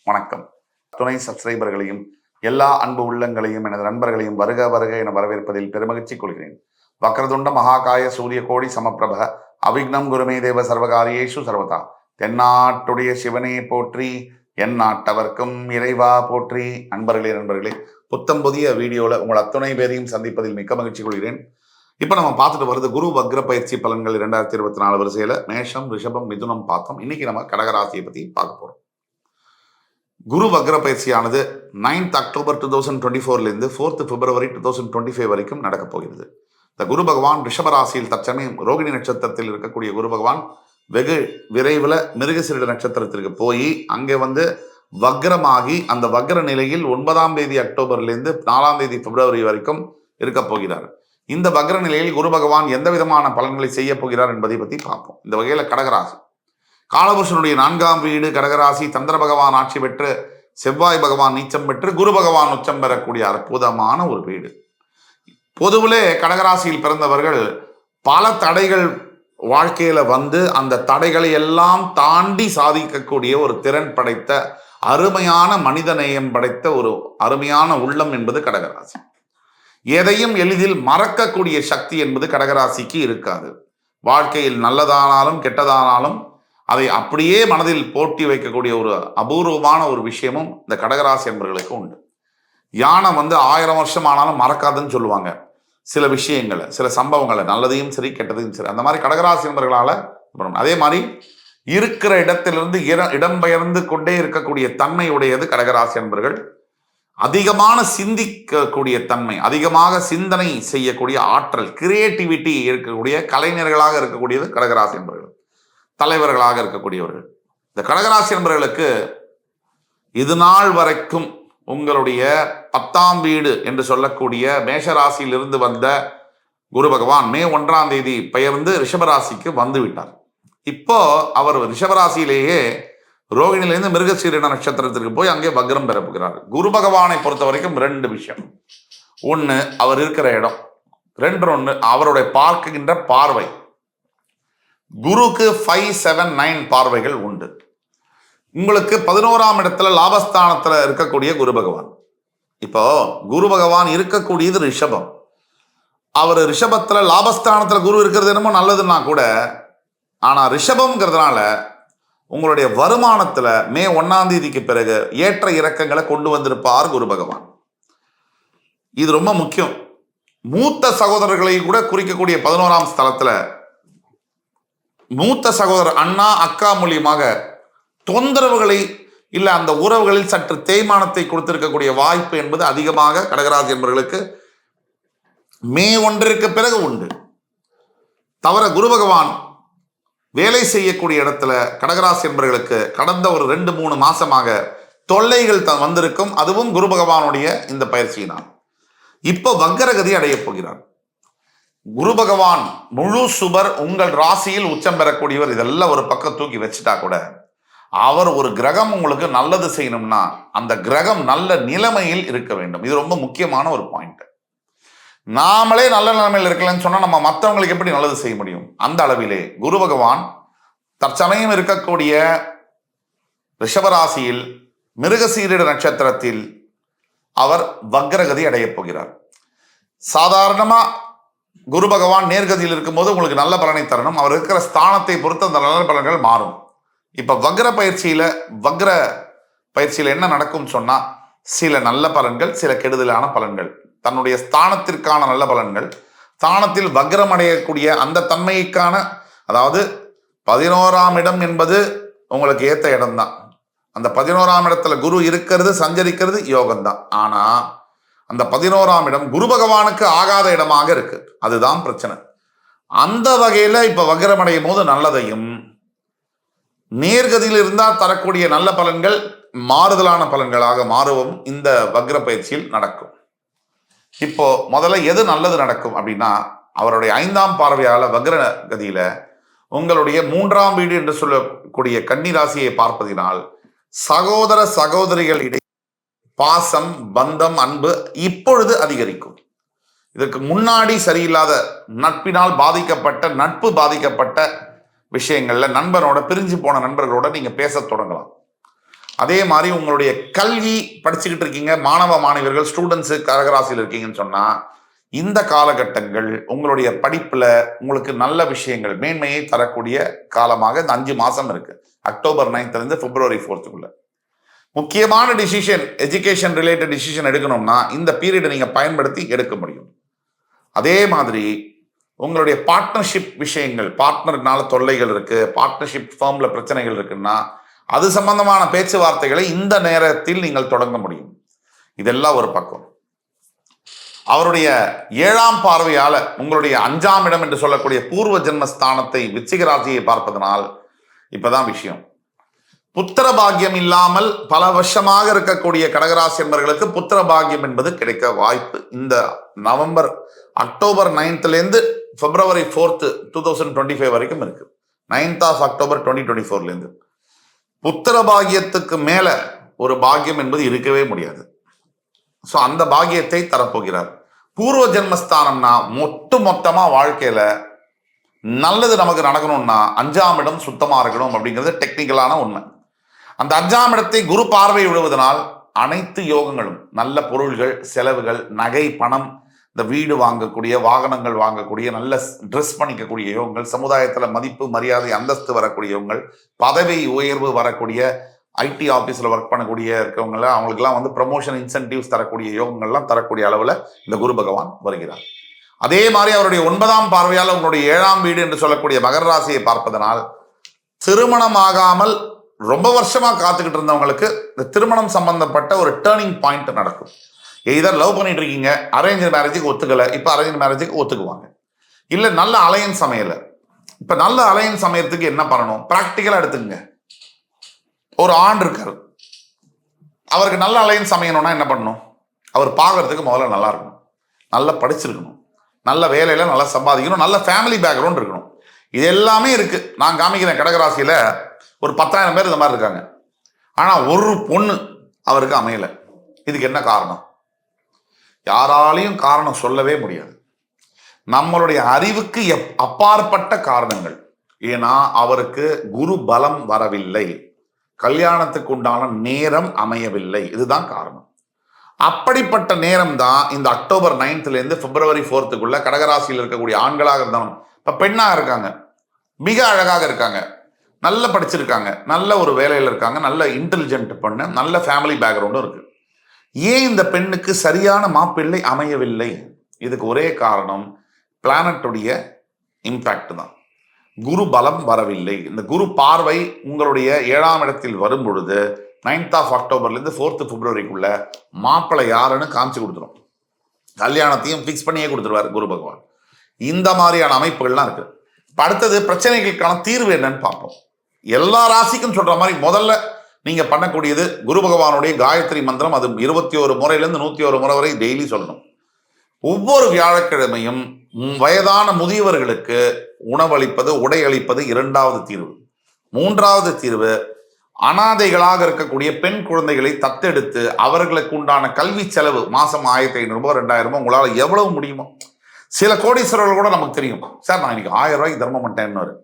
வணக்கம். துணை சப்ஸ்கிரைபர்களையும் எல்லா அன்பு உள்ளங்களையும் எனது நண்பர்களையும் வருக வருக என வரவேற்பதில் பெருமகிழ்ச்சி கொள்கிறேன். வக்ரதுண்ட மகாகாய சூரிய கோடி சமப்பிரப அவிக்னம் குருமே தேவ சர்வகாரியேஷு சர்வதா. தென்னாட்டுடைய சிவனே போற்றி, என் நாட்டவர்க்கும் இறைவா போற்றி. நண்பர்களே, புத்தம் புதிய வீடியோவில் உங்கள் அத்துணை பேரையும் சந்திப்பதில் மிக்க மகிழ்ச்சி கொள்கிறேன். இப்போ நம்ம பார்த்துட்டு வருது குரு வக்ர பயிற்சி பலன்கள் 2024 வரிசையில் மேஷம், ரிஷபம், மிதுனம் பார்த்தோம். இன்னைக்கு நம்ம கடகராசியை பற்றி பார்க்க போகிறோம். குரு வக்ர பயிற்சியானது 9th அக்டோபர் 2024 4th பிப்ரவரி 2025 வரைக்கும் நடக்கப் போகிறது. இந்த குரு பகவான் ரிஷபராசியில் தற்சமயம் ரோகிணி நட்சத்திரத்தில் இருக்கக்கூடிய குரு பகவான் வெகு விரைவில் மிருகசீரிட நட்சத்திரத்திற்கு போய் அங்கே வக்ரமாகி அந்த வக்ர நிலையில் 9ஆம் தேதி அக்டோபர்லேருந்து 4ஆம் தேதி பிப்ரவரி வரைக்கும் இருக்க போகிறார். இந்த வக்ர நிலையில் குரு பகவான் எந்த விதமான பலன்களை செய்ய போகிறார் என்பதை பற்றி பார்ப்போம். இந்த வகையில் கடகராசி காலபுருஷனுடைய 4ஆம் வீடு கடகராசி, சந்திர பகவான் ஆட்சி பெற்று செவ்வாய் பகவான் நீச்சம் பெற்று குரு பகவான் உச்சம் பெறக்கூடிய அற்புதமான ஒரு வீடு. பொதுவிலே கடகராசியில் பிறந்தவர்கள் பல தடைகள் வாழ்க்கையில அந்த தடைகளை எல்லாம் தாண்டி சாதிக்கக்கூடிய ஒரு திறன் படைத்த அருமையான மனித நேயம் படைத்த ஒரு அருமையான உள்ளம் என்பது கடகராசி. எதையும் எளிதில் மறக்கக்கூடிய சக்தி என்பது கடகராசிக்கு இருக்காது. வாழ்க்கையில் நல்லதானாலும் கெட்டதானாலும் அதை அப்படியே மனதில் போட்டி வைக்கக்கூடிய ஒரு அபூர்வமான ஒரு விஷயமும் இந்த கடகராசி என்பவர்களுக்கு உண்டு. யானை 1000 வருஷம் ஆனாலும் மறக்காதுன்னு சொல்லுவாங்க. சில விஷயங்களை, சில சம்பவங்களை, நல்லதையும் சரி கெட்டதையும் சரி. அந்த மாதிரி கடகராசி என்பவர்களால் அதே மாதிரி இருக்கிற இடத்திலிருந்து இடம்பெயர்ந்து கொண்டே இருக்கக்கூடிய தன்மை உடையது கடகராசி என்பவர்கள். அதிகமான சிந்திக்கக்கூடிய தன்மை, அதிகமாக சிந்தனை செய்யக்கூடிய ஆற்றல், கிரியேட்டிவிட்டி இருக்கக்கூடிய கலைஞர்களாக இருக்கக்கூடியது கடகராசி என்பவர்கள், தலைவர்களாக இருக்கக்கூடியவர்கள். இந்த கடகராசி என்பவர்களுக்கு இது நாள் வரைக்கும் உங்களுடைய 10ஆம் வீடு என்று சொல்லக்கூடிய மேஷராசியில் இருந்து வந்த குரு பகவான் மே 1ஆம் தேதி பெயர்ந்து ரிஷபராசிக்கு வந்து விட்டார். இப்போ அவர் ரிஷபராசியிலேயே ரோகிணியிலிருந்து மிருகசீரிட நட்சத்திரத்திற்கு போய் அங்கே வக்ரம் பெறப்போகிறார். குரு பகவானை பொறுத்த வரைக்கும் 2 விஷயம். ஒன்று அவர் இருக்கிற இடம், 2 அவருடைய பார்க்கின்ற பார்வை. குருக்கு 5, 7, 9 பார்வைகள் உண்டு. உங்களுக்கு 11ஆம் இடத்துல லாபஸ்தானத்துல இருக்கக்கூடிய குரு பகவான். இப்போ குரு பகவான் இருக்கக்கூடியது ரிஷபம். அவர் ரிஷபத்துல லாபஸ்தானத்துல குரு இருக்கிறது என்னமோ நல்லதுன்னா கூட, ஆனா ரிஷபம்ங்கிறதுனால உங்களுடைய வருமானத்துல மே 1ஆம் தேதிக்கு பிறகு ஏற்ற இறக்கங்களை கொண்டு வந்திருப்பார் குரு பகவான். இது ரொம்ப முக்கியம். மூத்த சகோதரர்களை கூட குறிக்கக்கூடிய 11ஆம் ஸ்தலத்துல மூத்த சகோதரர் அண்ணா அக்கா மூலியமாக தொந்தரவுகளை இல்லை அந்த உறவுகளில் சற்று தேய்மானத்தை கொடுத்திருக்கக்கூடிய வாய்ப்பு என்பது அதிகமாக கடகராசி என்பவர்களுக்கு மே 1ற்கு பிறகு உண்டு. தவிர குரு பகவான் வேலை செய்யக்கூடிய இடத்துல கடகராசி என்பவர்களுக்கு கடந்த ஒரு 2-3 மாசமாக தொல்லைகள் வந்திருக்கும். அதுவும் குரு பகவானுடைய இந்த பயிற்சியினால் இப்போ வக்கரகதி அடைய போகிறார். குரு பகவான் முழு சுபர், உங்கள் ராசியில் உச்சம் பெறக்கூடியவர். இதெல்லாம் ஒரு பக்கம் தூக்கி வச்சுட்டா கூட, அவர் ஒரு கிரகம் உங்களுக்கு நல்லது செய்யணும்னா அந்த கிரகம் நல்ல நிலைமையில் இருக்க வேண்டும். இது ரொம்ப முக்கியமான ஒரு பாயிண்ட். நாமளே நல்ல நிலைமையில் இருக்கலன்னு சொன்னா நம்ம மற்றவங்களுக்கு எப்படி நல்லது செய்ய முடியும்? அந்த அளவிலே குரு பகவான் தற்சமயம் இருக்கக்கூடிய ரிஷபராசியில் மிருகசீரிட நட்சத்திரத்தில் அவர் வக்ரகதி அடையப் போகிறார். சாதாரணமா குரு பகவான் நேர்கதியில் இருக்கும்போது உங்களுக்கு நல்ல பலனை தரணும். அவர் இருக்கிற ஸ்தானத்தை பொறுத்து அந்த நல்ல பலன்கள் மாறும். இப்ப வக்ர பயிற்சியில என்ன நடக்கும் சொன்னா, சில நல்ல பலன்கள், சில கெடுதலான பலன்கள், தன்னுடைய ஸ்தானத்திற்கான நல்ல பலன்கள், ஸ்தானத்தில் வக்ரம் அடையக்கூடிய அந்த தன்மைக்கான, அதாவது 11ஆம் இடம் என்பது உங்களுக்கு ஏற்ற இடம்தான். அந்த 11ஆம் இடத்துல குரு இருக்கிறது, சஞ்சரிக்கிறது யோகம்தான். ஆனா அந்த 11ஆம் இடம் குரு பகவானுக்கு ஆகாத இடமாக இருக்கு. அதுதான் பிரச்சனை. அந்த வகையில இப்ப வக்ரம் அடையும் போது நல்லதையும், நேர்கதியில் இருந்தால் தரக்கூடிய நல்ல பலன்கள் மாறுதலான பலன்களாக மாறுவும் இந்த வக்ர பயிற்சியில் நடக்கும். இப்போ முதல்ல எது நல்லது நடக்கும் அப்படின்னா, அவருடைய 5ஆம் பார்வையால வக்ர கதியில உங்களுடைய 3ஆம் வீடு என்று சொல்லக்கூடிய கன்னி ராசியை பார்ப்பதினால் சகோதர சகோதரிகள் இடையே பாசம், பந்தம், அன்பு இப்பொழுது அதிகரிக்கும். இதற்கு முன்னாடி சரியில்லாத நட்பினால் நட்பு பாதிக்கப்பட்ட விஷயங்கள்ல நண்பரோட பிரிஞ்சு போன நண்பர்களோட நீங்க பேச தொடங்கலாம். அதே மாதிரி உங்களுடைய கல்வி படிச்சுக்கிட்டு இருக்கீங்க, மாணவ மாணவியர்கள் ஸ்டூடெண்ட்ஸு கடகராசியில் இருக்கீங்கன்னு சொன்னா இந்த காலகட்டங்கள் உங்களுடைய படிப்புல உங்களுக்கு நல்ல விஷயங்கள் மேன்மையை தரக்கூடிய காலமாக இந்த 5 மாசம் இருக்கு. அக்டோபர் 9th இருந்து பிப்ரவரி 4th முக்கியமான டிசிஷன், எஜுகேஷன் ரிலேட்டட் டிசிஷன் எடுக்கணும்னா இந்த பீரியடை நீங்க பயன்படுத்தி எடுக்க முடியும். அதே மாதிரி உங்களுடைய பார்ட்னர்ஷிப் விஷயங்கள், பார்ட்னர்னால தொல்லைகள் இருக்கு, பார்ட்னர்ஷிப் ஃபார்ம்ல பிரச்சனைகள் இருக்குன்னா அது சம்பந்தமான பேச்சுவார்த்தைகளை இந்த நேரத்தில் நீங்கள் தொடங்க முடியும். இதெல்லாம் ஒரு பக்கம். அவருடைய 7ஆம் பார்வையால உங்களுடைய 5ஆம் இடம் என்று சொல்லக்கூடிய பூர்வ ஜென்மஸ்தானத்தை விருச்சிக ராசியை பார்ப்பதனால் இப்பதான் விஷயம். புத்திர பாக்கியம் இல்லாமல் பல வருஷமாக இருக்கக்கூடிய கடகராசி என்பவர்களுக்கு புத்திர பாக்கியம் என்பது கிடைக்க வாய்ப்பு இந்த அக்டோபர் 9th பிப்ரவரி 4th 2025 வரைக்கும் இருக்கு. 9th October 2024 புத்திர பாக்கியத்துக்கு மேல ஒரு பாக்கியம் என்பது இருக்கவே முடியாது. ஸோ அந்த பாக்கியத்தை தரப்போகிறார். பூர்வ ஜென்மஸ்தானம்னா மொத்தமா வாழ்க்கையில நல்லது நமக்கு நடக்கணும்னா 5ஆம் இடம் சுத்தமா இருக்கணும் அப்படிங்கிறது டெக்னிக்கலான உண்மை. அந்த 5ஆம் இடத்தை குரு பார்வை விடுவதனால் அனைத்து யோகங்களும், நல்ல பொருள்கள், செலவுகள், நகை, பணம், இந்த வீடு வாங்கக்கூடிய, வாகனங்கள் வாங்கக்கூடிய, நல்ல ட்ரெஸ் பண்ணிக்கக்கூடிய யோகங்கள், சமுதாயத்துல மதிப்பு, மரியாதை, அந்தஸ்து வரக்கூடிய யோகங்கள், பதவி உயர்வு வரக்கூடிய, ஐடி ஆஃபீஸில் ஒர்க் பண்ணக்கூடிய இருக்கவங்கள அவங்களுக்குலாம் ப்ரமோஷன் இன்சென்டிவ்ஸ் தரக்கூடிய யோகங்கள்லாம் தரக்கூடிய அளவில் இந்த குரு பகவான் வருகிறார். அதே மாதிரி அவருடைய 9ஆம் பார்வையால் உங்களுடைய 7ஆம் வீடு என்று சொல்லக்கூடிய மகர ராசியை பார்ப்பதனால் திருமணம் ஆகாமல் ரொம்ப வருஷமா காத்துக்கிட்டு இருந்தவங்களுக்கு இந்த திருமணம் சம்பந்தப்பட்ட ஒரு டேர்னிங் பாயிண்ட் நடக்கும். எதர் லவ் பண்ணிட்டு இருக்கீங்க, அரேஞ்ச் மேரேஜுக்கு ஒத்துக்கல, இப்போ அரேஞ்ச் மேரேஜுக்கு ஒத்துக்குவாங்க. இல்லை நல்ல அலையன்ஸ் அமையல, இப்போ நல்ல அலையன்ஸ் அமையறதுக்கு என்ன பண்ணணும், ப்ராக்டிக்கலாக எடுத்துக்கங்க. ஒரு ஆண் இருக்காரு, அவருக்கு நல்ல அலையன்ஸ் அமையணும்னா என்ன பண்ணணும், அவர் பார்க்கறதுக்கு முதல்ல நல்லா இருக்கணும், நல்லா படிச்சிருக்கணும், நல்ல வேலையில நல்லா சம்பாதிக்கணும், நல்ல ஃபேமிலி பேக்ரவுண்ட் இருக்கணும். இது எல்லாமே இருக்கு. நான் காமிக்கிறேன், கடகராசியில ஒரு 10,000 பேர் இந்த மாதிரி இருக்காங்க. ஆனா ஒரு பொண்ணு அவருக்கு அமையல. இதுக்கு என்ன காரணம்? யாராலையும் காரணம் சொல்லவே முடியாது. நம்மளுடைய அறிவுக்கு அப்பாற்பட்ட காரணங்கள். ஏன்னா அவருக்கு குரு பலம் வரவில்லை, கல்யாணத்துக்கு உண்டான நேரம் அமையவில்லை. இதுதான் காரணம். அப்படிப்பட்ட நேரம் தான் இந்த அக்டோபர் 9th பிப்ரவரி 4th கடகராசியில் இருக்கக்கூடிய ஆண்களாக இருந்தாலும், இப்ப பெண்ணாக இருக்காங்க, மிக அழகாக இருக்காங்க, நல்ல படிச்சிருக்காங்க, நல்ல ஒரு வேலையில் இருக்காங்க, நல்ல இன்டெலிஜென்ட் பொண்ணு, நல்ல ஃபேமிலி பேக்ரவுண்டும் இருக்கு. ஏன் இந்த பெண்ணுக்கு சரியான மாப்பிள்ளை அமையவில்லை? இதுக்கு ஒரே காரணம் பிளானட்டுடைய இம்பாக்ட் தான். குரு பலம் வரவில்லை. இந்த குரு பார்வை உங்களுடைய 7ஆம் இடத்தில் வரும் பொழுது 9th October 4th February மாப்பிள்ளை யாருன்னு காமிச்சு கொடுத்துரும். கல்யாணத்தையும் பிக்ஸ் பண்ணியே கொடுத்துருவாரு குரு பகவான். இந்த மாதிரியான அமைப்புகள்லாம் இருக்கு. அடுத்தது பிரச்சனைகளுக்கான தீர்வு என்னன்னு பார்ப்போம். எல்லா ராசிக்கும் சொல்ற மாதிரி முதல்ல நீங்க பண்ணக்கூடியது குரு பகவானுடைய காயத்ரி மந்திரம். அது 21 முறையிலிருந்து 101 முறை வரை டெய்லி சொல்லணும். ஒவ்வொரு வியாழக்கிழமையும் வயதான முதியவர்களுக்கு உணவளிப்பது, உடை அளிப்பது 2வது தீர்வு. 3வது தீர்வு, அனாதைகளாக இருக்கக்கூடிய பெண் குழந்தைகளை தத்தெடுத்து அவர்களுக்கு உண்டான கல்வி செலவு மாசம் 1,500 2,000 உங்களால் எவ்வளவு முடியுமோ. சில கோடீஸ்வரர்கள் கூட நமக்கு தெரியும், சார் நான் இன்னைக்கு 1000 ரூபாய்க்கு தர்மம் பண்ணிட்டேன்னு.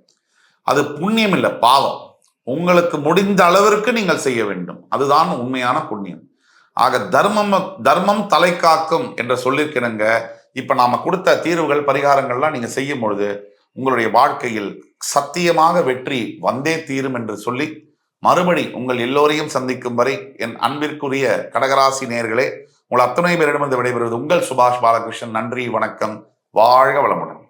அது புண்ணியம் இல்லை, பாவம். உங்களுக்கு முடிந்த அளவிற்கு நீங்கள் செய்ய வேண்டும், அதுதான் உண்மையான புண்ணியம். ஆக தர்மம் தலை காக்கும் என்ற சொல்லிருக்கிறங்க. இப்ப நாம கொடுத்த தீர்வுகள், பரிகாரங்கள்லாம் நீங்க செய்யும் பொழுது உங்களுடைய வாழ்க்கையில் சத்தியமாக வெற்றி வந்தே தீரும் என்று சொல்லி மறுபடி உங்கள் எல்லோரையும் சந்திக்கும் வரை என் அன்பிற்குரிய கடகராசி நேயர்களே, உங்கள் அத்தனை பேரிடமிருந்து விடைபெறுவது உங்கள் சுபாஷ் பாலகிருஷ்ணன். நன்றி, வணக்கம், வாழ்க வளமுடன்.